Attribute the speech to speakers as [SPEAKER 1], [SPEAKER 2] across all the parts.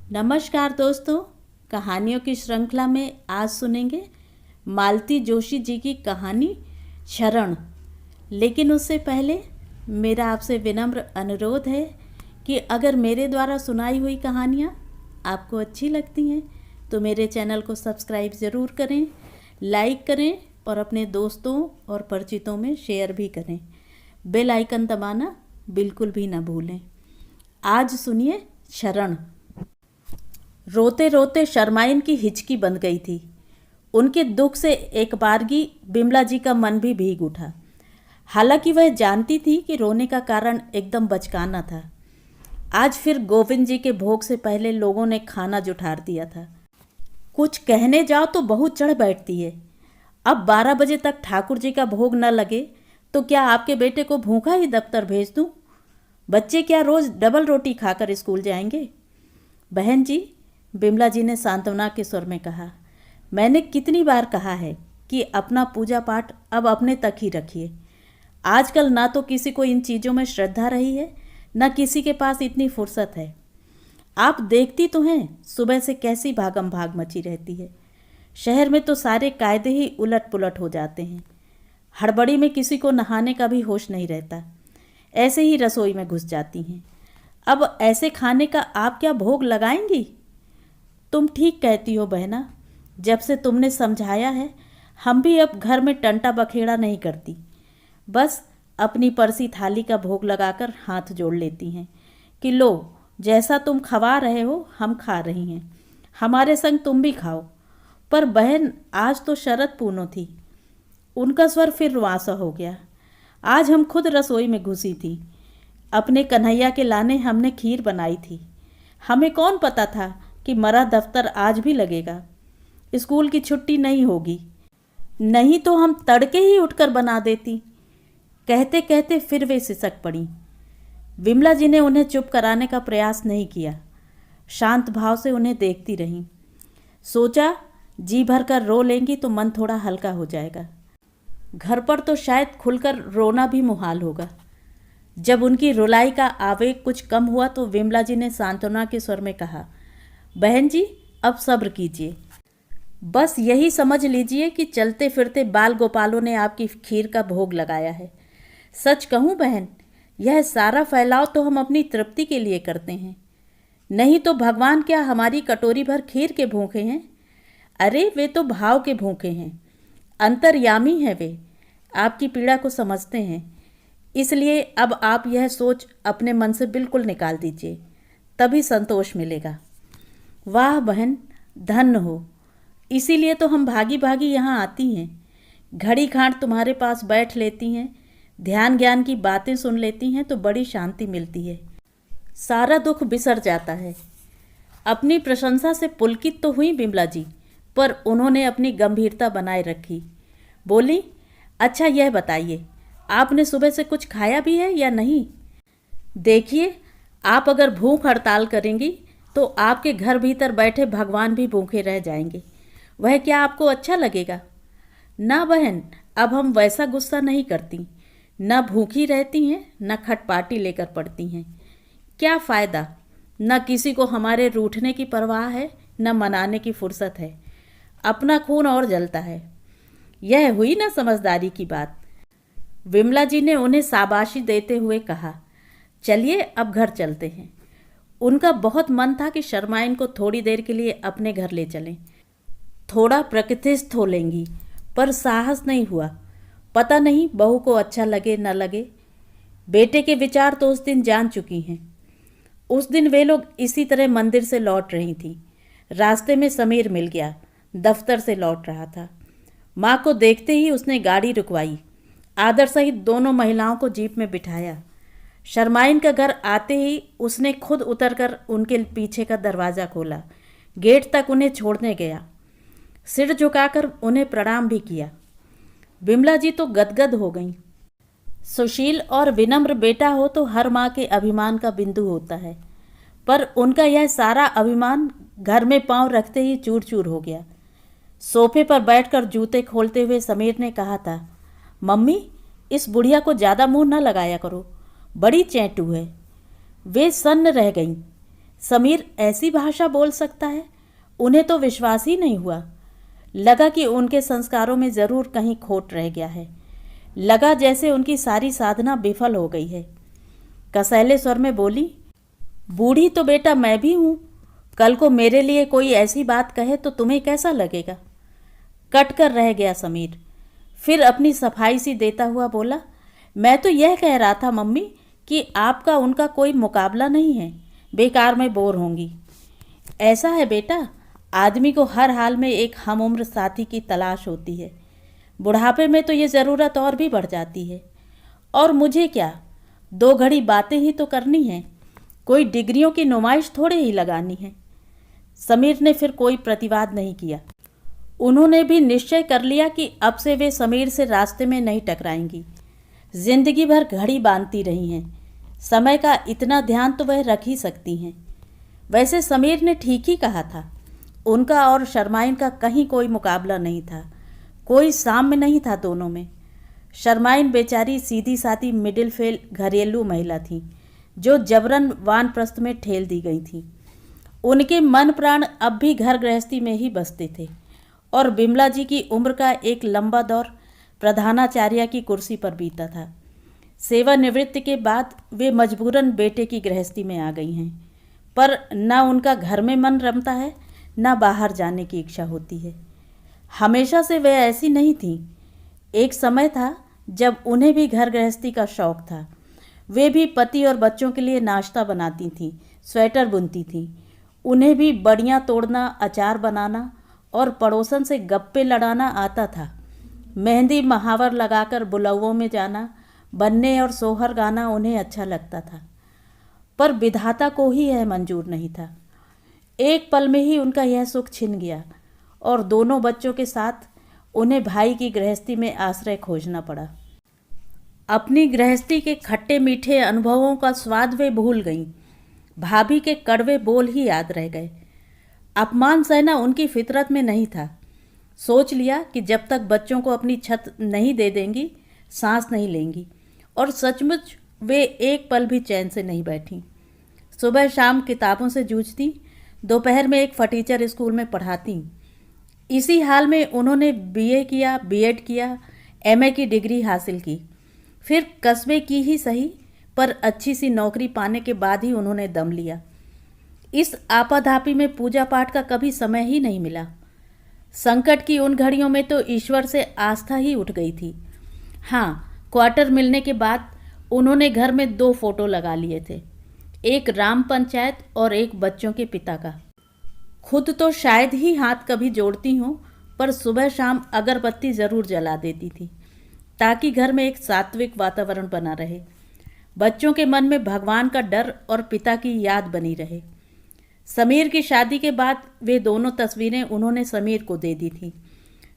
[SPEAKER 1] नमस्कार दोस्तों, कहानियों की श्रृंखला में आज सुनेंगे मालती जोशी जी की कहानी शरण। लेकिन उससे पहले मेरा आपसे विनम्र अनुरोध है कि अगर मेरे द्वारा सुनाई हुई कहानियाँ आपको अच्छी लगती हैं तो मेरे चैनल को सब्सक्राइब ज़रूर करें, लाइक करें और अपने दोस्तों और परिचितों में शेयर भी करें। बेल आइकन दबाना बिल्कुल भी ना भूलें। आज सुनिए शरण। रोते रोते शर्माइन की हिचकी बंध गई थी। उनके दुख से एक बारगी बिमला जी का मन भी भीग उठा। हालांकि वह जानती थी कि रोने का कारण एकदम बचकाना था। आज फिर गोविंद जी के भोग से पहले लोगों ने खाना जुठार दिया था। कुछ कहने जाओ तो बहुत चढ़ बैठती है। अब 12 बजे तक ठाकुर जी का भोग न लगे तो क्या आपके बेटे को भूखा ही दफ्तर भेज दूं? बच्चे क्या रोज़ डबल रोटी खाकर स्कूल जाएंगे? बहन जी, बिमला जी ने सांत्वना के स्वर में कहा, मैंने कितनी बार कहा है कि अपना पूजा पाठ अब अपने तक ही रखिए। आजकल ना तो किसी को इन चीज़ों में श्रद्धा रही है, ना किसी के पास इतनी फुर्सत है। आप देखती तो हैं सुबह से कैसी भागम भाग मची रहती है। शहर में तो सारे कायदे ही उलट पुलट हो जाते हैं। हड़बड़ी में किसी को नहाने का भी होश नहीं रहता, ऐसे ही रसोई में घुस जाती हैं। अब ऐसे खाने का आप क्या भोग लगाएंगी? तुम ठीक कहती हो बहना, जब से तुमने समझाया है हम भी अब घर में टंटा बखेड़ा नहीं करती। बस अपनी परसी थाली का भोग लगाकर हाथ जोड़ लेती हैं कि लो, जैसा तुम खवा रहे हो हम खा रही हैं, हमारे संग तुम भी खाओ। पर बहन, आज तो शरद पूनो थी। उनका स्वर फिर रुआंसा हो गया। आज हम खुद रसोई में घुसी थी। अपने कन्हैया के लाने हमने खीर बनाई थी। हमें कौन पता था कि मरा दफ्तर आज भी लगेगा, स्कूल की छुट्टी नहीं होगी। नहीं तो हम तड़के ही उठकर बना देती। कहते कहते फिर वे सिसक पड़ी। विमला जी ने उन्हें चुप कराने का प्रयास नहीं किया, शांत भाव से उन्हें देखती रहीं। सोचा जी भर कर रो लेंगी तो मन थोड़ा हल्का हो जाएगा। घर पर तो शायद खुलकर रोना भी मुहाल होगा। जब उनकी रुलाई का आवेग कुछ कम हुआ तो विमला जी ने सांत्वना के स्वर में कहा, बहन जी अब सब्र कीजिए। बस यही समझ लीजिए कि चलते फिरते बाल गोपालों ने आपकी खीर का भोग लगाया है। सच कहूँ बहन, यह सारा फैलाव तो हम अपनी तृप्ति के लिए करते हैं, नहीं तो भगवान क्या हमारी कटोरी भर खीर के भूखे हैं? अरे वे तो भाव के भूखे हैं, अंतर्यामी हैं वे, आपकी पीड़ा को समझते हैं। इसलिए अब आप यह सोच अपने मन से बिल्कुल निकाल दीजिए, तभी संतोष मिलेगा। वाह बहन, धन्य हो। इसीलिए तो हम भागी भागी यहाँ आती हैं। घड़ी खांड तुम्हारे पास बैठ लेती हैं, ध्यान ज्ञान की बातें सुन लेती हैं तो बड़ी शांति मिलती है, सारा दुख बिसर जाता है। अपनी प्रशंसा से पुलकित तो हुई बिमला जी, पर उन्होंने अपनी गंभीरता बनाए रखी। बोली, अच्छा यह बताइए, आपने सुबह से कुछ खाया भी है या नहीं? देखिए, आप अगर भूख हड़ताल करेंगी तो आपके घर भीतर बैठे भगवान भी भूखे रह जाएंगे। वह क्या आपको अच्छा लगेगा? ना बहन, अब हम वैसा गुस्सा नहीं करती। न भूखी रहती हैं, न खटपाटी लेकर पड़ती हैं। क्या फ़ायदा? न किसी को हमारे रूठने की परवाह है, न मनाने की फुर्सत है। अपना खून और जलता है। यह हुई ना समझदारी की बात। विमला जी ने उन्हें शाबाशी देते हुए कहा, चलिए अब घर चलते हैं। उनका बहुत मन था कि शर्माइन को थोड़ी देर के लिए अपने घर ले चलें, थोड़ा प्रकृतिस्थ हो लेंगी, पर साहस नहीं हुआ। पता नहीं बहू को अच्छा लगे न लगे। बेटे के विचार तो उस दिन जान चुकी हैं। उस दिन वे लोग इसी तरह मंदिर से लौट रही थी। रास्ते में समीर मिल गया, दफ्तर से लौट रहा था। माँ को देखते ही उसने गाड़ी रुकवाई, आदर सहित दोनों महिलाओं को जीप में बिठाया। शर्माइन का घर आते ही उसने खुद उतरकर उनके पीछे का दरवाज़ा खोला, गेट तक उन्हें छोड़ने गया, सिर झुकाकर उन्हें प्रणाम भी किया। बिमला जी तो गदगद हो गईं। सुशील और विनम्र बेटा हो तो हर माँ के अभिमान का बिंदु होता है, पर उनका यह सारा अभिमान घर में पांव रखते ही चूर चूर हो गया। सोफे पर बैठकर जूते खोलते हुए समीर ने कहा था, मम्मी इस बुढ़िया को ज़्यादा मुंह न लगाया करो, बड़ी चैंटू है। वे सन्न रह गईं। समीर ऐसी भाषा बोल सकता है? उन्हें तो विश्वास ही नहीं हुआ। लगा कि उनके संस्कारों में ज़रूर कहीं खोट रह गया है। लगा जैसे उनकी सारी साधना विफल हो गई है। कसैले स्वर में बोली, बूढ़ी तो बेटा मैं भी हूँ। कल को मेरे लिए कोई ऐसी बात कहे तो तुम्हें कैसा लगेगा? कट कर रह गया समीर। फिर अपनी सफाई सी देता हुआ बोला, मैं तो यह कह रहा था मम्मी कि आपका उनका कोई मुकाबला नहीं है, बेकार में बोर होंगी। ऐसा है बेटा, आदमी को हर हाल में एक हम उम्र साथी की तलाश होती है। बुढ़ापे में तो ये ज़रूरत और भी बढ़ जाती है। और मुझे क्या, 2 घड़ी बातें ही तो करनी हैं, कोई डिग्रियों की नुमाइश थोड़े ही लगानी है। समीर ने फिर कोई प्रतिवाद नहीं किया। उन्होंने भी निश्चय कर लिया कि अब से वे समीर से रास्ते में नहीं टकराएंगी। जिंदगी भर घड़ी बांधती रही हैं, समय का इतना ध्यान तो वह रख ही सकती हैं। वैसे समीर ने ठीक ही कहा था, उनका और शर्माइन का कहीं कोई मुकाबला नहीं था, कोई साम्य नहीं था दोनों में। शर्माइन बेचारी सीधी सादी मिडिल फेल घरेलू महिला थी, जो जबरन वानप्रस्थ में ठेल दी गई थी। उनके मन प्राण अब भी घर गृहस्थी में ही बसते थे और बिमला जी की उम्र का एक लंबा दौर प्रधानाचार्य की कुर्सी पर बीता था। सेवानिवृत्ति के बाद वे मजबूरन बेटे की गृहस्थी में आ गई हैं, पर न उनका घर में मन रमता है, न बाहर जाने की इच्छा होती है। हमेशा से वे ऐसी नहीं थीं। एक समय था जब उन्हें भी घर गृहस्थी का शौक था। वे भी पति और बच्चों के लिए नाश्ता बनाती थीं, स्वेटर बुनती थीं। उन्हें भी बड़ियाँ तोड़ना, अचार बनाना और पड़ोसन से गप्पे लड़ाना आता था। मेहंदी महावर लगाकर बुलौओं में जाना, बनने और सोहर गाना उन्हें अच्छा लगता था। पर विधाता को ही यह मंजूर नहीं था। एक पल में ही उनका यह सुख छिन गया और दोनों बच्चों के साथ उन्हें भाई की गृहस्थी में आश्रय खोजना पड़ा। अपनी गृहस्थी के खट्टे मीठे अनुभवों का स्वाद वे भूल गईं। भाभी के कड़वे बोल ही याद रह गए। अपमान सहना उनकी फितरत में नहीं था। सोच लिया कि जब तक बच्चों को अपनी छत नहीं दे देंगी, सांस नहीं लेंगी। और सचमुच वे एक पल भी चैन से नहीं बैठीं। सुबह शाम किताबों से जूझती, दोपहर में एक फटीचर स्कूल में पढ़ाती। इसी हाल में उन्होंने बीए किया, बीएड किया, एमए की डिग्री हासिल की। फिर कस्बे की ही सही, पर अच्छी सी नौकरी पाने के बाद ही उन्होंने दम लिया। इस आपाधापी में पूजा पाठ का कभी समय ही नहीं मिला। संकट की उन घड़ियों में तो ईश्वर से आस्था ही उठ गई थी। हाँ, क्वार्टर मिलने के बाद उन्होंने घर में 2 फोटो लगा लिए थे, एक राम पंचायत और एक बच्चों के पिता का। खुद तो शायद ही हाथ कभी जोड़ती हूँ, पर सुबह शाम अगरबत्ती ज़रूर जला देती थी, ताकि घर में एक सात्विक वातावरण बना रहे, बच्चों के मन में भगवान का डर और पिता की याद बनी रहे। समीर की शादी के बाद वे दोनों तस्वीरें उन्होंने समीर को दे दी थी।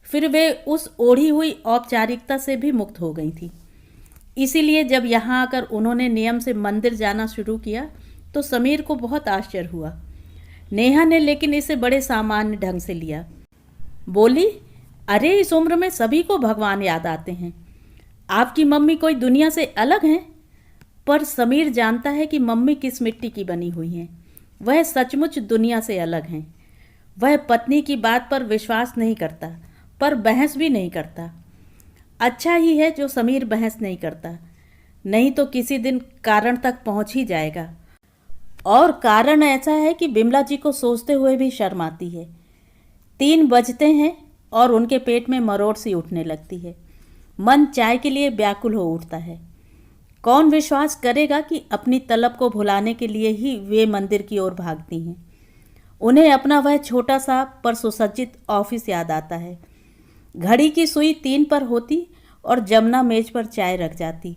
[SPEAKER 1] फिर वे उस ओढ़ी हुई औपचारिकता से भी मुक्त हो गई थी। इसीलिए जब यहाँ आकर उन्होंने नियम से मंदिर जाना शुरू किया तो समीर को बहुत आश्चर्य हुआ। नेहा ने लेकिन इसे बड़े सामान्य ढंग से लिया। बोली, अरे इस उम्र में सभी को भगवान याद आते हैं, आपकी मम्मी कोई दुनिया से अलग हैं? पर समीर जानता है कि मम्मी किस मिट्टी की बनी हुई हैं। वह सचमुच दुनिया से अलग हैं। वह पत्नी की बात पर विश्वास नहीं करता, पर बहस भी नहीं करता। अच्छा ही है जो समीर बहस नहीं करता, नहीं तो किसी दिन कारण तक पहुंच ही जाएगा। और कारण ऐसा है कि बिमला जी को सोचते हुए भी शर्म आती है। 3 बजते हैं और उनके पेट में मरोड़ सी उठने लगती है। मन चाय के लिए व्याकुल हो उठता है। कौन विश्वास करेगा कि अपनी तलब को भुलाने के लिए ही वे मंदिर की ओर भागती हैं। उन्हें अपना वह छोटा सा पर सुसज्जित ऑफिस याद आता है। घड़ी की सुई 3 पर होती और जमुना मेज पर चाय रख जाती।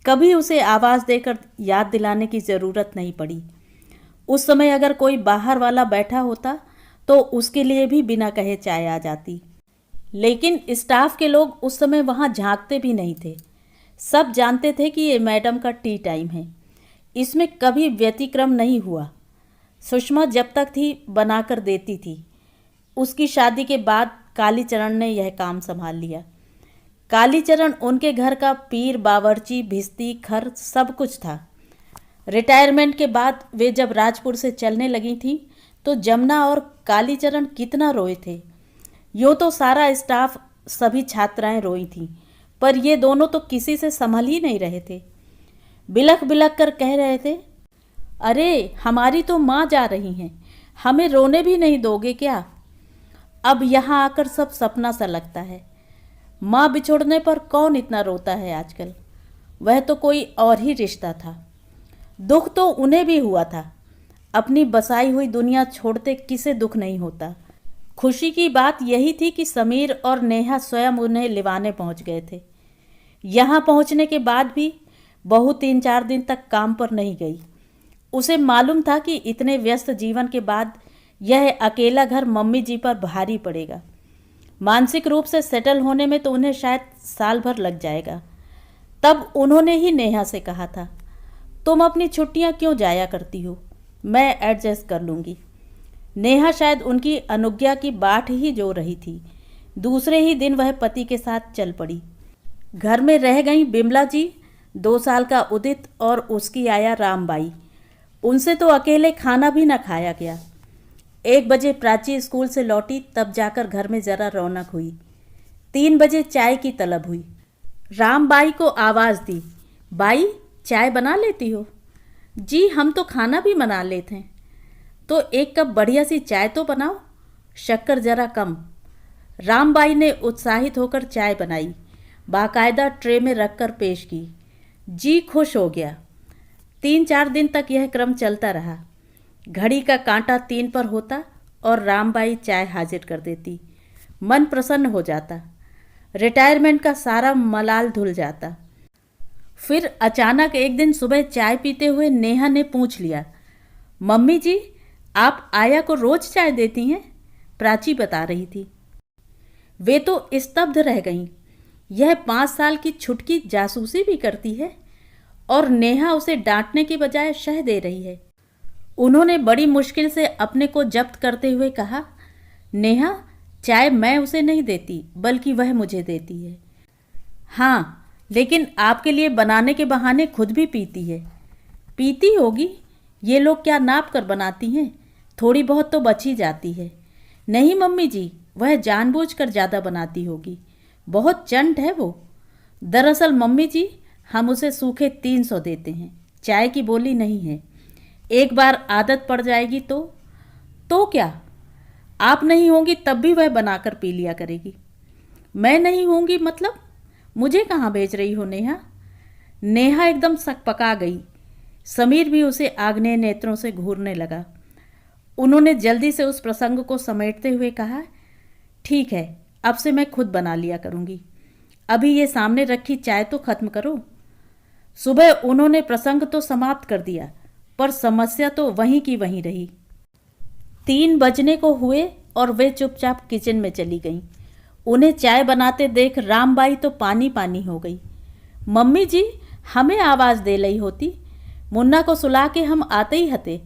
[SPEAKER 1] कभी उसे आवाज़ देकर याद दिलाने की ज़रूरत नहीं पड़ी। उस समय अगर कोई बाहर वाला बैठा होता तो उसके लिए भी बिना कहे चाय आ जाती। लेकिन स्टाफ के लोग उस समय वहाँ झांकते भी नहीं थे। सब जानते थे कि ये मैडम का टी टाइम है। इसमें कभी व्यतिक्रम नहीं हुआ। सुषमा जब तक थी बनाकर देती थी। उसकी शादी के बाद कालीचरण ने यह काम संभाल लिया। कालीचरण उनके घर का पीर, बावर्ची, भिस्ती, खर सब कुछ था। रिटायरमेंट के बाद वे जब राजपुर से चलने लगी थीं तो जमुना और कालीचरण कितना रोए थे। यूँ तो सारा स्टाफ, सभी छात्राएं रोई थीं, पर ये दोनों तो किसी से संभल ही नहीं रहे थे। बिलख बिलख कर कह रहे थे, अरे हमारी तो माँ जा रही हैं, हमें रोने भी नहीं दोगे क्या? अब यहाँ आकर सब सपना सा लगता है। माँ बिछोड़ने पर कौन इतना रोता है आजकल? वह तो कोई और ही रिश्ता था। दुख तो उन्हें भी हुआ था। अपनी बसाई हुई दुनिया छोड़ते किसे दुख नहीं होता। खुशी की बात यही थी कि समीर और नेहा स्वयं उन्हें लिवाने पहुंच गए थे। यहाँ पहुंचने के बाद भी बहू 3-4 दिन तक काम पर नहीं गई। उसे मालूम था कि इतने व्यस्त जीवन के बाद यह अकेला घर मम्मी जी पर भारी पड़ेगा। मानसिक रूप से सेटल होने में तो उन्हें शायद साल भर लग जाएगा। तब उन्होंने ही नेहा से कहा था, तुम अपनी छुट्टियां क्यों जाया करती हो, मैं एडजस्ट कर लूँगी। नेहा शायद उनकी अनुज्ञा की बाट ही जो रही थी। दूसरे ही दिन वह पति के साथ चल पड़ी। घर में रह गई बिमला जी, 2 साल का उदित और उसकी आया रामबाई। उनसे तो अकेले खाना भी न खाया गया। 1 बजे प्राची स्कूल से लौटी, तब जाकर घर में ज़रा रौनक हुई। 3 बजे चाय की तलब हुई। रामबाई को आवाज़ दी, बाई चाय बना लेती हो? जी हम तो खाना भी बना लेते हैं। तो 1 कप बढ़िया सी चाय तो बनाओ, शक्कर ज़रा कम। रामबाई ने उत्साहित होकर चाय बनाई, बाकायदा ट्रे में रखकर पेश की। जी खुश हो गया। 3-4 दिन तक यह क्रम चलता रहा। घड़ी का कांटा 3 पर होता और रामबाई चाय हाजिर कर देती। मन प्रसन्न हो जाता। रिटायरमेंट का सारा मलाल धुल जाता। फिर अचानक एक दिन सुबह चाय पीते हुए नेहा ने पूछ लिया, मम्मी जी आप आया को रोज चाय देती हैं? प्राची बता रही थी। वे तो स्तब्ध रह गईं। यह 5 साल की छुटकी जासूसी भी करती है और नेहा उसे डांटने के बजाय शह दे रही है। उन्होंने बड़ी मुश्किल से अपने को जब्त करते हुए कहा, नेहा चाय मैं उसे नहीं देती बल्कि वह मुझे देती है। हाँ लेकिन आपके लिए बनाने के बहाने खुद भी पीती है। पीती होगी, ये लोग क्या नाप कर बनाती हैं, थोड़ी बहुत तो बच ही जाती है। नहीं मम्मी जी, वह जानबूझकर ज़्यादा बनाती होगी, बहुत चंट है वो। दरअसल मम्मी जी हम उसे सूखे 300 देते हैं, चाय की बोली नहीं है। एक बार आदत पड़ जाएगी तो क्या, आप नहीं होंगी तब भी वह बनाकर पी लिया करेगी। मैं नहीं होंगी मतलब? मुझे कहाँ भेज रही हो नेहा? नेहा एकदम सकपका गई। समीर भी उसे आग्नेय नेत्रों से घूरने लगा। उन्होंने जल्दी से उस प्रसंग को समेटते हुए कहा, ठीक है अब से मैं खुद बना लिया करूँगी। अभी ये सामने रखी चाय तो खत्म करो। सुबह उन्होंने प्रसंग तो समाप्त कर दिया, पर समस्या तो वहीं की वहीं रही। 3 बजने को हुए और वे चुपचाप किचन में चली गईं। उन्हें चाय बनाते देख रामबाई तो पानी पानी हो गई। मम्मी जी हमें आवाज़ दे ली होती, मुन्ना को सुला के हम आते ही हते।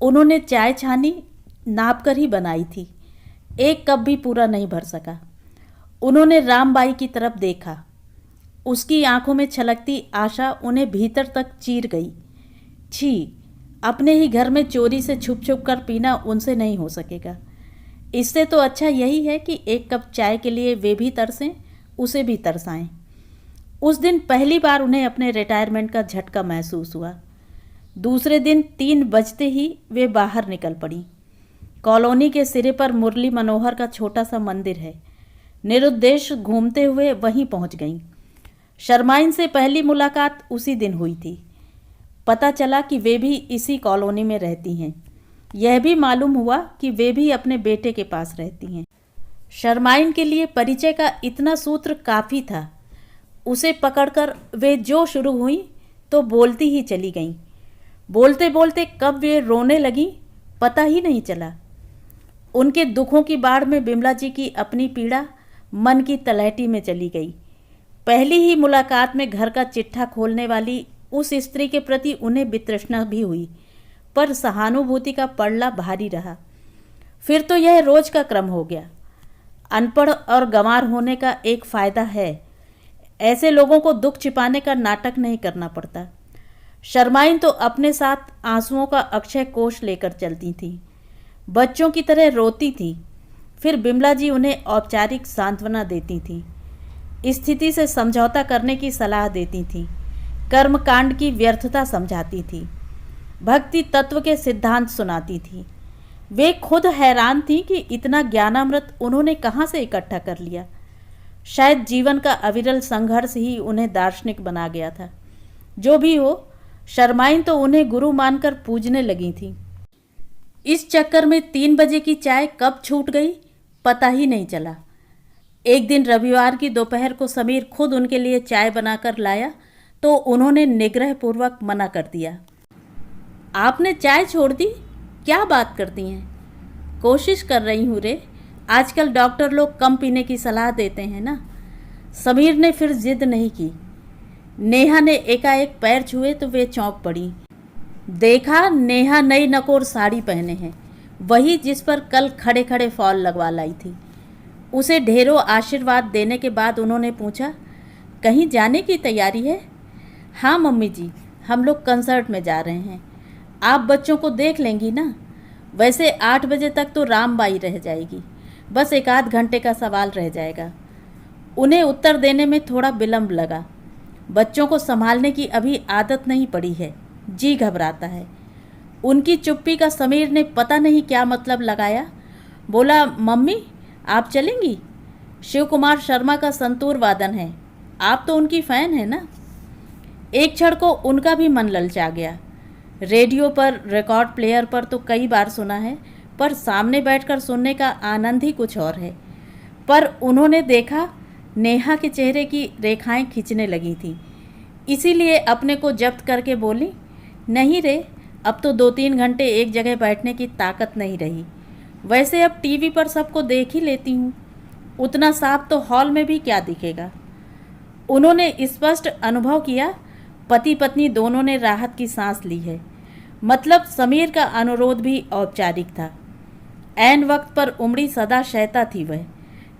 [SPEAKER 1] उन्होंने चाय छानी, नाप कर ही बनाई थी। 1 कप भी पूरा नहीं भर सका। उन्होंने रामबाई की तरफ देखा। उसकी आंखों में छलकती आशा उन्हें भीतर तक चीर गई। छी, अपने ही घर में चोरी से छुप छुप कर पीना उनसे नहीं हो सकेगा। इससे तो अच्छा यही है कि 1 कप चाय के लिए वे भी तरसें, उसे भी तरसाएं। उस दिन पहली बार उन्हें अपने रिटायरमेंट का झटका महसूस हुआ। दूसरे दिन 3 बजते ही वे बाहर निकल पड़ी। कॉलोनी के सिरे पर मुरली मनोहर का छोटा सा मंदिर है। निरुद्देश घूमते हुए वहीं पहुंच गईं। शर्माइन से पहली मुलाकात उसी दिन हुई थी। पता चला कि वे भी इसी कॉलोनी में रहती हैं। यह भी मालूम हुआ कि वे भी अपने बेटे के पास रहती हैं। शर्माइन के लिए परिचय का इतना सूत्र काफ़ी था। उसे पकड़कर वे जो शुरू हुई तो बोलती ही चली गईं। बोलते बोलते कब वे रोने लगीं पता ही नहीं चला। उनके दुखों की बाढ़ में बिमला जी की अपनी पीड़ा मन की तलहटी में चली गई। पहली ही मुलाकात में घर का चिट्ठा खोलने वाली उस स्त्री के प्रति उन्हें वितृष्णा भी हुई, पर सहानुभूति का पड़ला भारी रहा। फिर तो यह रोज का क्रम हो गया। अनपढ़ और गंवार होने का एक फ़ायदा है, ऐसे लोगों को दुख छिपाने का नाटक नहीं करना पड़ता। शर्माइन तो अपने साथ आंसुओं का अक्षय कोष लेकर चलती थीं। बच्चों की तरह रोती थीं। फिर बिमला जी उन्हें औपचारिक सांत्वना देती थीं, स्थिति से समझौता करने की सलाह देती थीं, कर्मकांड की व्यर्थता समझाती थीं, भक्ति तत्व के सिद्धांत सुनाती थीं। वे खुद हैरान थीं कि इतना ज्ञानामृत उन्होंने कहाँ से इकट्ठा कर लिया। शायद जीवन का अविरल संघर्ष ही उन्हें दार्शनिक बना गया था। जो भी हो, शर्माइन तो उन्हें गुरु मानकर पूजने लगी थीं। इस चक्कर में 3 बजे की चाय कब छूट गई पता ही नहीं चला। एक दिन रविवार की दोपहर को समीर खुद उनके लिए चाय बनाकर लाया तो उन्होंने निग्रहपूर्वक मना कर दिया। आपने चाय छोड़ दी? क्या बात करती हैं? कोशिश कर रही हूँ रे। आजकल डॉक्टर लोग कम पीने की सलाह देते हैं ना। समीर ने फिर जिद नहीं की। नेहा ने एकाएक पैर छुए तो वे चौंक पड़ी। देखा, नेहा नई नकोर साड़ी पहने हैं, वही जिस पर कल खड़े खड़े फॉल लगवा लाई थी। उसे ढेरों आशीर्वाद देने के बाद उन्होंने पूछा, कहीं जाने की तैयारी है? हाँ मम्मी जी, हम लोग कंसर्ट में जा रहे हैं। आप बच्चों को देख लेंगी ना? वैसे 8 बजे तक तो रामबाई रह जाएगी, बस 1 आध घंटे का सवाल रह जाएगा। उन्हें उत्तर देने में थोड़ा विलम्ब लगा। बच्चों को संभालने की अभी आदत नहीं पड़ी है, जी घबराता है। उनकी चुप्पी का समीर ने पता नहीं क्या मतलब लगाया। बोला, मम्मी आप चलेंगी? शिव कुमार शर्मा का संतूर वादन है, आप तो उनकी फ़ैन है ना। एक क्षण को उनका भी मन ललचा गया। रेडियो पर, रिकॉर्ड प्लेयर पर तो कई बार सुना है, पर सामने बैठकर सुनने का आनंद ही कुछ और है। पर उन्होंने देखा नेहा के चेहरे की रेखाएं खींचने लगी थीं, इसीलिए अपने को जब्त करके बोली, नहीं रे, अब तो 2-3 घंटे एक जगह बैठने की ताकत नहीं रही। वैसे अब टीवी पर सबको देख ही लेती हूँ, उतना साफ तो हॉल में भी क्या दिखेगा। उन्होंने स्पष्ट अनुभव किया, पति पत्नी दोनों ने राहत की सांस ली है। मतलब समीर का अनुरोध भी औपचारिक था। ऐन वक्त पर उमड़ी सदा शैता थी वह,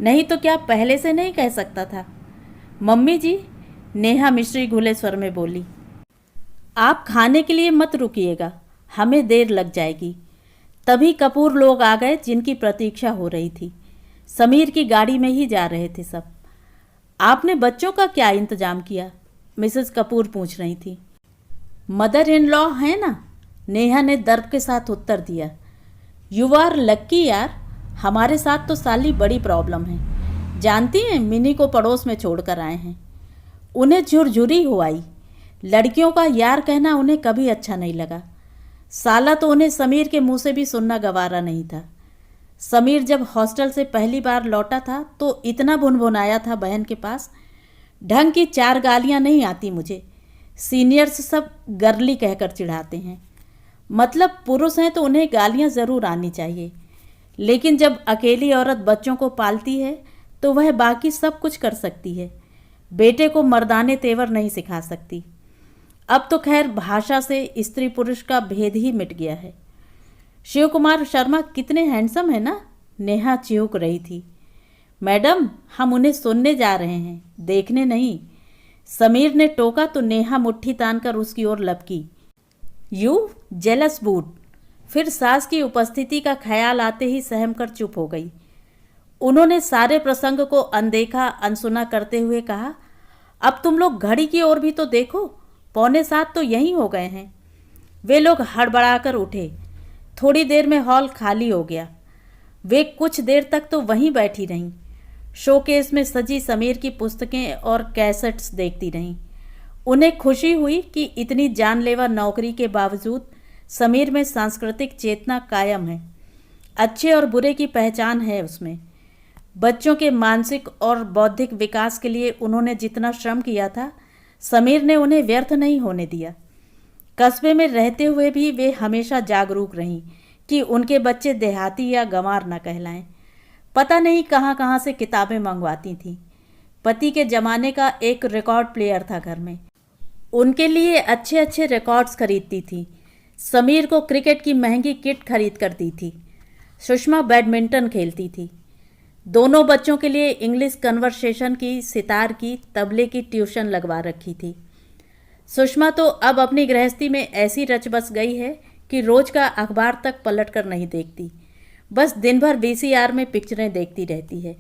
[SPEAKER 1] नहीं तो क्या पहले से नहीं कह सकता था? मम्मी जी, नेहा मिश्री घुले स्वर में बोली, आप खाने के लिए मत रुकिएगा, हमें देर लग जाएगी। तभी कपूर लोग आ गए जिनकी प्रतीक्षा हो रही थी। समीर की गाड़ी में ही जा रहे थे सब। आपने बच्चों का क्या इंतजाम किया? मिसेस कपूर पूछ रही थी। मदर इन लॉ है ना, नेहा ने दर्प के साथ उत्तर दिया। यू आर लक्की यार, हमारे साथ तो साली बड़ी प्रॉब्लम है। जानती हैं, मिनी को पड़ोस में छोड़कर आए हैं। उन्हें झुरझुरी हो आई। लड़कियों का यार कहना उन्हें कभी अच्छा नहीं लगा। साला तो उन्हें समीर के मुंह से भी सुनना गवारा नहीं था। समीर जब हॉस्टल से पहली बार लौटा था तो इतना भुनभुनाया था बहन के पास, ढंग की 4 गालियां नहीं आती मुझे। सीनियर्स सब गर्ली कहकर चिढ़ाते हैं। मतलब पुरुष हैं तो उन्हें गालियां ज़रूर आनी चाहिए, लेकिन जब अकेली औरत बच्चों को पालती है तो वह बाकी सब कुछ कर सकती है, बेटे को मर्दाने तेवर नहीं सिखा सकती। अब तो खैर भाषा से स्त्री पुरुष का भेद ही मिट गया है। शिव कुमार शर्मा कितने हैंडसम है ना, नेहा चिहुक रही थी। मैडम, हम उन्हें सुनने जा रहे हैं, देखने नहीं। समीर ने टोका तो नेहा मुट्ठी तानकर उसकी ओर लपकी। You jealous boot. फिर सास की उपस्थिति का ख्याल आते ही सहम कर चुप हो गई। उन्होंने सारे प्रसंग को अनदेखा अनसुना करते हुए कहा, अब तुम लोग घड़ी की ओर भी तो देखो, 6:45 तो यहीं हो गए हैं। वे लोग हड़बड़ाकर उठे। थोड़ी देर में हॉल खाली हो गया। वे कुछ देर तक तो वहीं बैठी रहीं, शोकेस में सजी समीर की पुस्तकें और कैसेट्स देखती रहीं। उन्हें खुशी हुई कि इतनी जानलेवा नौकरी के बावजूद समीर में सांस्कृतिक चेतना कायम है। अच्छे और बुरे की पहचान है उसमें। बच्चों के मानसिक और बौद्धिक विकास के लिए उन्होंने जितना श्रम किया था, समीर ने उन्हें व्यर्थ नहीं होने दिया। कस्बे में रहते हुए भी वे हमेशा जागरूक रहीं कि उनके बच्चे देहाती या गंवार न कहलाएं। पता नहीं कहाँ कहाँ से किताबें मंगवाती थीं। पति के ज़माने का एक रिकॉर्ड प्लेयर था घर में, उनके लिए अच्छे अच्छे रिकॉर्ड्स खरीदती थी। समीर को क्रिकेट की महंगी किट खरीद कर दी थी। सुषमा बैडमिंटन खेलती थी। दोनों बच्चों के लिए इंग्लिश कन्वर्सेशन की, सितार की, तबले की ट्यूशन लगवा रखी थी। सुषमा तो अब अपनी गृहस्थी में ऐसी रच बस गई है कि रोज का अखबार तक पलट कर नहीं देखती, बस दिन भर वीसीआर में पिक्चरें देखती रहती है।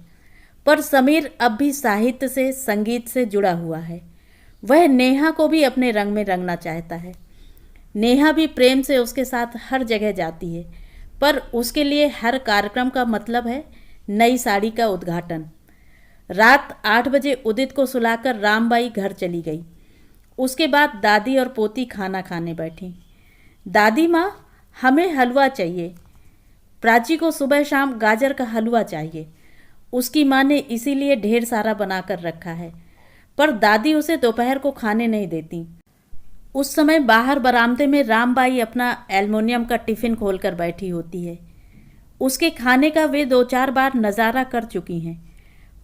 [SPEAKER 1] पर समीर अब भी साहित्य से, संगीत से जुड़ा हुआ है। वह नेहा को भी अपने रंग में रंगना चाहता है। नेहा भी प्रेम से उसके साथ हर जगह जाती है, पर उसके लिए हर कार्यक्रम का मतलब है नई साड़ी का उद्घाटन। रात 8 बजे उदित को सुलाकर रामबाई घर चली गई। उसके बाद दादी और पोती खाना खाने बैठी। दादी माँ, हमें हलवा चाहिए। प्राची को सुबह शाम गाजर का हलवा चाहिए। उसकी माँ ने इसीलिए ढेर सारा बना कर रखा है, पर दादी उसे दोपहर को खाने नहीं देती। उस समय बाहर बरामदे में रामबाई अपना एल्युमिनियम का टिफ़िन खोलकर बैठी होती है। उसके खाने का वे 2-4 बार नज़ारा कर चुकी हैं,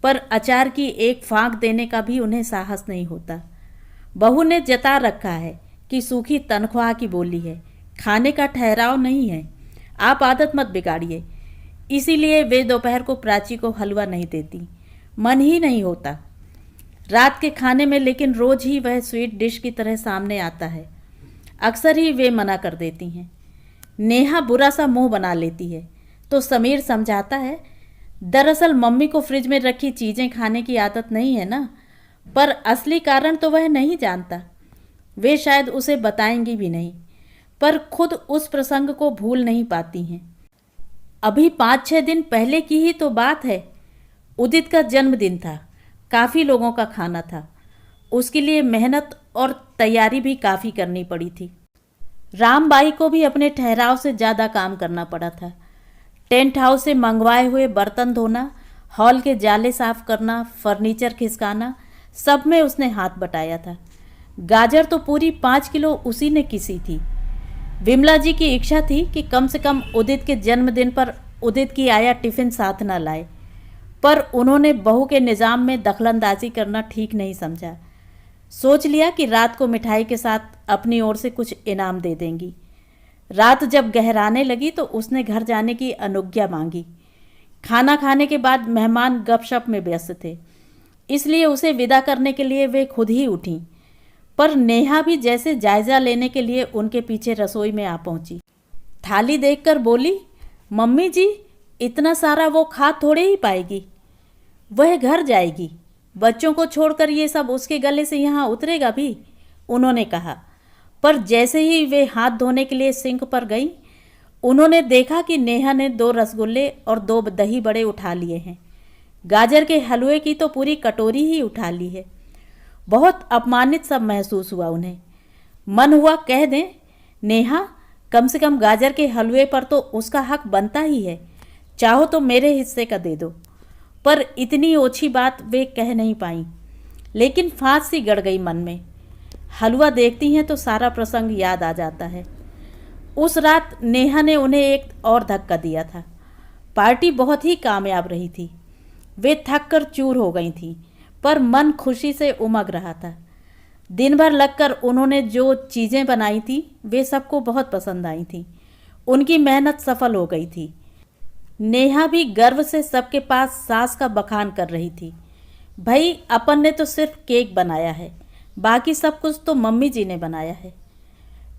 [SPEAKER 1] पर अचार की एक फाँक देने का भी उन्हें साहस नहीं होता। बहू ने जता रखा है कि सूखी तनख्वाह की बोली है, खाने का ठहराव नहीं है, आप आदत मत बिगाड़िए। इसीलिए वे दोपहर को प्राची को हलवा नहीं देती, मन ही नहीं होता। रात के खाने में लेकिन रोज ही वह स्वीट डिश की तरह सामने आता है। अक्सर ही वे मना कर देती हैं। नेहा बुरा सा मुंह बना लेती है तो समीर समझाता है, दरअसल मम्मी को फ्रिज में रखी चीज़ें खाने की आदत नहीं है ना, पर असली कारण तो वह नहीं जानता। वे शायद उसे बताएंगी भी नहीं, पर खुद उस प्रसंग को भूल नहीं पाती हैं। अभी 5-6 दिन पहले की ही तो बात है। उदित का जन्मदिन था, काफ़ी लोगों का खाना था। उसके लिए मेहनत और तैयारी भी काफ़ी करनी पड़ी थी। रामबाई को भी अपने ठहराव से ज़्यादा काम करना पड़ा था। टेंट हाउस से मंगवाए हुए बर्तन धोना, हॉल के जाले साफ करना, फर्नीचर खिसकाना, सब में उसने हाथ बटाया था। गाजर तो पूरी 5 किलो उसी ने किसी थी। विमला जी की इच्छा थी कि कम से कम उदित के जन्मदिन पर उदित की आया टिफ़िन साथ न लाए, पर उन्होंने बहू के निज़ाम में दखलंदाजी करना ठीक नहीं समझा। सोच लिया कि रात को मिठाई के साथ अपनी ओर से कुछ इनाम दे देंगी। रात जब गहराने लगी तो उसने घर जाने की अनुज्ञा मांगी। खाना खाने के बाद मेहमान गपशप में व्यस्त थे, इसलिए उसे विदा करने के लिए वे खुद ही उठीं। पर नेहा भी जैसे जायज़ा लेने के लिए उनके पीछे रसोई में आ पहुंची। थाली देखकर बोली, मम्मी जी, इतना सारा वो खा थोड़े ही पाएगी। वह घर जाएगी, बच्चों को छोड़कर ये सब उसके गले से यहाँ उतरेगा भी, उन्होंने कहा। पर जैसे ही वे हाथ धोने के लिए सिंक पर गई, उन्होंने देखा कि नेहा ने 2 रसगुल्ले और 2 दही बड़े उठा लिए हैं। गाजर के हलवे की तो पूरी कटोरी ही उठा ली है। बहुत अपमानित सब महसूस हुआ उन्हें। मन हुआ कह दें, नेहा, कम से कम गाजर के हलवे पर तो उसका हक बनता ही है, चाहो तो मेरे हिस्से का दे दो। पर इतनी ओछी बात वे कह नहीं पाईं, लेकिन फांस सी गड़ गई मन में। हलवा देखती हैं तो सारा प्रसंग याद आ जाता है। उस रात नेहा ने उन्हें एक और धक्का दिया था। पार्टी बहुत ही कामयाब रही थी। वे थक कर चूर हो गई थीं, पर मन खुशी से उमग रहा था। दिन भर लगकर उन्होंने जो चीज़ें बनाई थी वे सबको बहुत पसंद आई थीं। उनकी मेहनत सफल हो गई थी। नेहा भी गर्व से सबके पास सास का बखान कर रही थी, भाई अपन ने तो सिर्फ केक बनाया है, बाकी सब कुछ तो मम्मी जी ने बनाया है।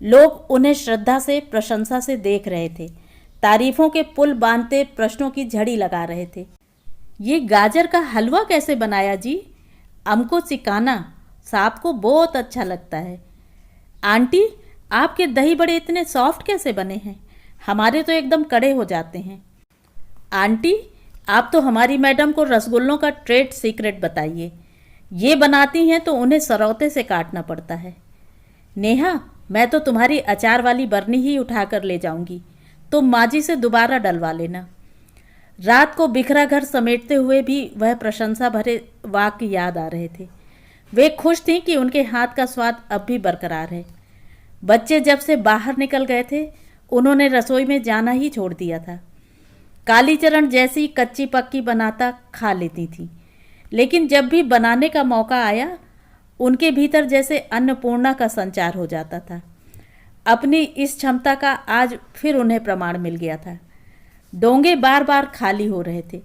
[SPEAKER 1] लोग उन्हें श्रद्धा से, प्रशंसा से देख रहे थे, तारीफों के पुल बांधते प्रश्नों की झड़ी लगा रहे थे। ये गाजर का हलवा कैसे बनाया जी? हमको सिखाना, साहब को बहुत अच्छा लगता है। आंटी, आपके दही बड़े इतने सॉफ्ट कैसे बने हैं? हमारे तो एकदम कड़े हो जाते हैं। आंटी, आप तो हमारी मैडम को रसगुल्लों का ट्रेड सीक्रेट बताइए। ये बनाती हैं तो उन्हें सरौते से काटना पड़ता है। नेहा, मैं तो तुम्हारी अचार वाली बरनी ही उठा कर ले जाऊंगी, तुम माँ जी से दोबारा डलवा लेना। रात को बिखरा घर समेटते हुए भी वह प्रशंसा भरे वाक्य याद आ रहे थे। वे खुश थीं कि उनके हाथ का स्वाद अब भी बरकरार है। बच्चे जब से बाहर निकल गए थे, उन्होंने रसोई में जाना ही छोड़ दिया था। कालीचरण जैसी कच्ची पक्की बनाता खा लेती थी, लेकिन जब भी बनाने का मौका आया, उनके भीतर जैसे अन्नपूर्णा का संचार हो जाता था। अपनी इस क्षमता का आज फिर उन्हें प्रमाण मिल गया था। डोंगे बार बार खाली हो रहे थे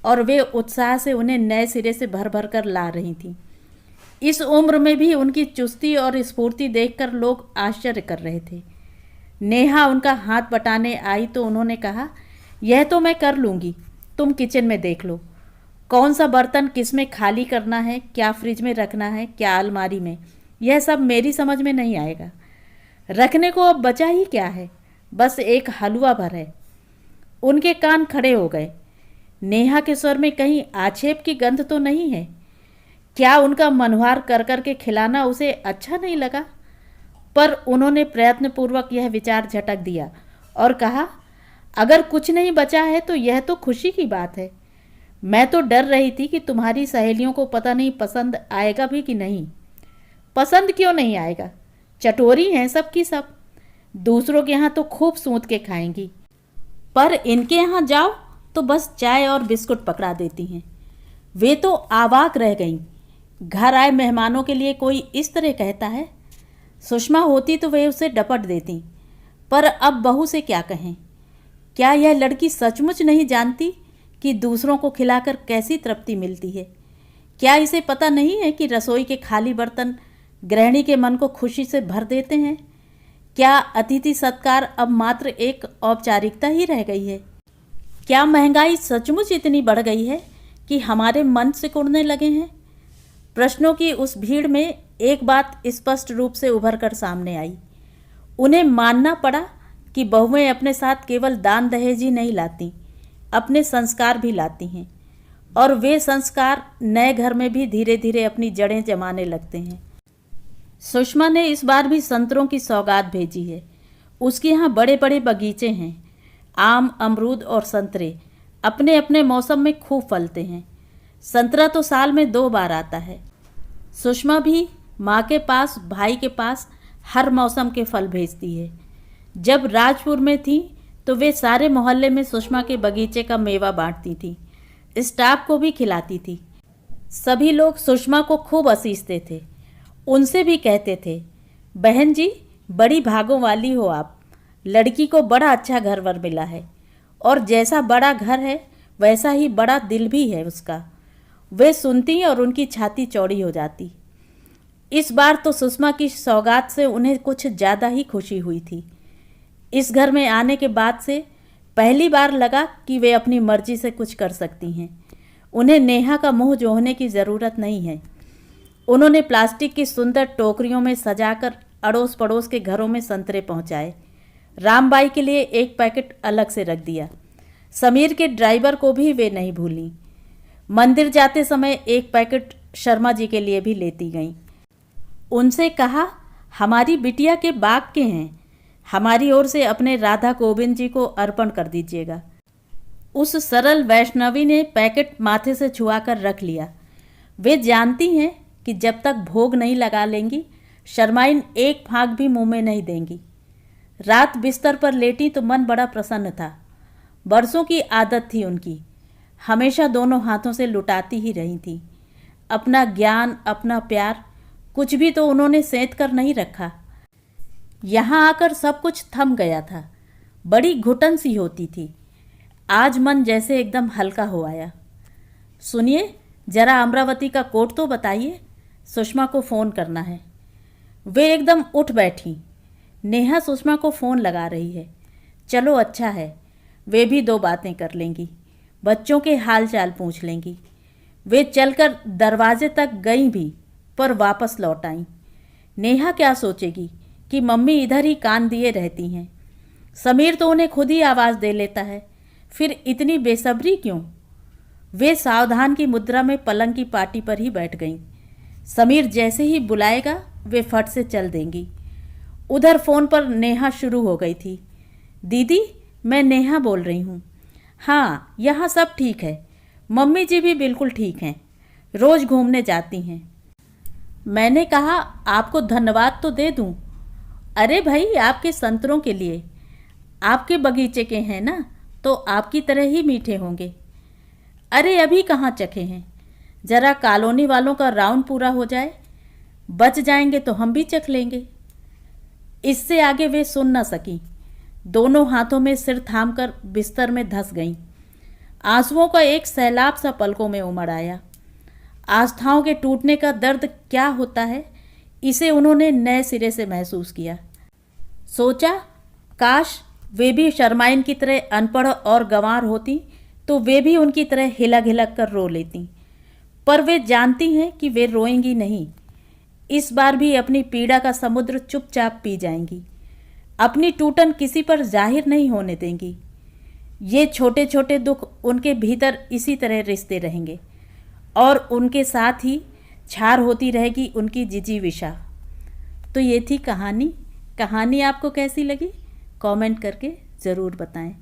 [SPEAKER 1] और वे उत्साह से उन्हें नए सिरे से भर भर कर ला रही थीं। इस उम्र में भी उनकी चुस्ती और स्फूर्ति देखकर लोग आश्चर्य कर रहे थे। नेहा उनका हाथ बटाने आई तो उन्होंने कहा, यह तो मैं कर लूँगी, तुम किचन में देख लो। कौन सा बर्तन किस में खाली करना है, क्या फ्रिज में रखना है, क्या अलमारी में, यह सब मेरी समझ में नहीं आएगा। रखने को अब बचा ही क्या है, बस एक हलवा भर है। उनके कान खड़े हो गए। नेहा के स्वर में कहीं आक्षेप की गंध तो नहीं है। क्या उनका मनोहार कर कर के खिलाना उसे अच्छा नहीं लगा? पर उन्होंने प्रयत्नपूर्वक यह विचार झटक दिया और कहा, अगर कुछ नहीं बचा है तो यह तो खुशी की बात है। मैं तो डर रही थी कि तुम्हारी सहेलियों को पता नहीं पसंद आएगा भी कि नहीं। पसंद क्यों नहीं आएगा, चटोरी हैं सब की सब। दूसरों के यहाँ तो खूब सूंध के खाएंगी, पर इनके यहाँ जाओ तो बस चाय और बिस्कुट पकड़ा देती हैं। वे तो आवाक रह गईं। घर आए मेहमानों के लिए कोई इस तरह कहता है? सुषमा होती तो वे उसे डपट देती, पर अब बहू से क्या कहें। क्या यह लड़की सचमुच नहीं जानती कि दूसरों को खिलाकर कैसी तृप्ति मिलती है? क्या इसे पता नहीं है कि रसोई के खाली बर्तन गृहिणी के मन को खुशी से भर देते हैं? क्या अतिथि सत्कार अब मात्र एक औपचारिकता ही रह गई है? क्या महंगाई सचमुच इतनी बढ़ गई है कि हमारे मन सिकुड़ने लगे हैं? प्रश्नों की उस भीड़ में एक बात स्पष्ट रूप से उभर कर सामने आई। उन्हें मानना पड़ा कि बहुएं अपने साथ केवल दान दहेज ही नहीं लाती, अपने संस्कार भी लाती हैं, और वे संस्कार नए घर में भी धीरे धीरे अपनी जड़ें जमाने लगते हैं। सुषमा ने इस बार भी संतरों की सौगात भेजी है। उसके यहाँ बड़े बड़े बगीचे हैं। आम, अमरूद और संतरे अपने अपने मौसम में खूब फलते हैं। संतरा तो साल में 2 बार आता है। सुषमा भी माँ के पास, भाई के पास हर मौसम के फल भेजती है। जब राजपुर में थी तो वे सारे मोहल्ले में सुषमा के बगीचे का मेवा बांटती थी, स्टाफ को भी खिलाती थी। सभी लोग सुषमा को खूब असीसते थे। उनसे भी कहते थे, बहन जी बड़ी भागों वाली हो आप, लड़की को बड़ा अच्छा घर वर मिला है, और जैसा बड़ा घर है वैसा ही बड़ा दिल भी है उसका। वे सुनती और उनकी छाती चौड़ी हो जाती। इस बार तो सुषमा की सौगात से उन्हें कुछ ज़्यादा ही खुशी हुई थी। इस घर में आने के बाद से पहली बार लगा कि वे अपनी मर्जी से कुछ कर सकती हैं। उन्हें नेहा का मुंह जोहने की ज़रूरत नहीं है। उन्होंने प्लास्टिक की सुंदर टोकरियों में सजाकर अड़ोस पड़ोस के घरों में संतरे पहुंचाए। रामबाई के लिए एक पैकेट अलग से रख दिया। समीर के ड्राइवर को भी वे नहीं भूलीं। मंदिर जाते समय एक पैकेट शर्मा जी के लिए भी लेती गईं। उनसे कहा, हमारी बिटिया के बाग के हैं, हमारी ओर से अपने राधा गोविंद जी को अर्पण कर दीजिएगा। उस सरल वैष्णवी ने पैकेट माथे से छुआकर रख लिया। वे जानती हैं कि जब तक भोग नहीं लगा लेंगी शर्माइन एक फाँक भी मुंह में नहीं देंगी। रात बिस्तर पर लेटी तो मन बड़ा प्रसन्न था। बरसों की आदत थी उनकी, हमेशा दोनों हाथों से लुटाती ही रही थी। अपना ज्ञान, अपना प्यार, कुछ भी तो उन्होंने सेंध कर नहीं रखा। यहाँ आकर सब कुछ थम गया था। बड़ी घुटन सी होती थी। आज मन जैसे एकदम हल्का हो आया। सुनिए, जरा अमरावती का कोड तो बताइए, सुषमा को फ़ोन करना है। वे एकदम उठ बैठी। नेहा सुषमा को फ़ोन लगा रही है। चलो अच्छा है, वे भी 2 बातें कर लेंगी, बच्चों के हाल चाल पूछ लेंगी। वे चलकर दरवाजे तक गईं भी, पर वापस लौट आईं। नेहा क्या सोचेगी कि मम्मी इधर ही कान दिए रहती हैं। समीर तो उन्हें खुद ही आवाज़ दे लेता है, फिर इतनी बेसब्री क्यों? वे सावधान की मुद्रा में पलंग की पाटी पर ही बैठ गईं। समीर जैसे ही बुलाएगा वे फट से चल देंगी। उधर फ़ोन पर नेहा शुरू हो गई थी। दीदी, मैं नेहा बोल रही हूँ। हाँ, यहाँ सब ठीक है, मम्मी जी भी बिल्कुल ठीक हैं, रोज़ घूमने जाती हैं। मैंने कहा आपको धन्यवाद तो दे दूँ। अरे भाई, आपके संतरों के लिए, आपके बगीचे के हैं ना, तो आपकी तरह ही मीठे होंगे। अरे अभी कहाँ चखे हैं, ज़रा कॉलोनी वालों का राउंड पूरा हो जाए, बच जाएंगे तो हम भी चख लेंगे। इससे आगे वे सुन न सकी। दोनों हाथों में सिर थामकर बिस्तर में धंस गईं। आंसुओं का एक सैलाब सा पलकों में उमड़ आया। आस्थाओं के टूटने का दर्द क्या होता है, इसे उन्होंने नए सिरे से महसूस किया। सोचा काश वे भी शर्माइन की तरह अनपढ़ और गंवार होती तो वे भी उनकी तरह हिलक हिलक कर रो लेती, पर वे जानती हैं कि वे रोएंगी नहीं। इस बार भी अपनी पीड़ा का समुद्र चुपचाप पी जाएंगी, अपनी टूटन किसी पर जाहिर नहीं होने देंगी। ये छोटे छोटे दुख उनके भीतर इसी तरह रिश्ते रहेंगे और उनके साथ ही छार होती रहेगी उनकी जिजीविषा। तो ये थी कहानी। कहानी आपको कैसी लगी कमेंट करके ज़रूर बताएं।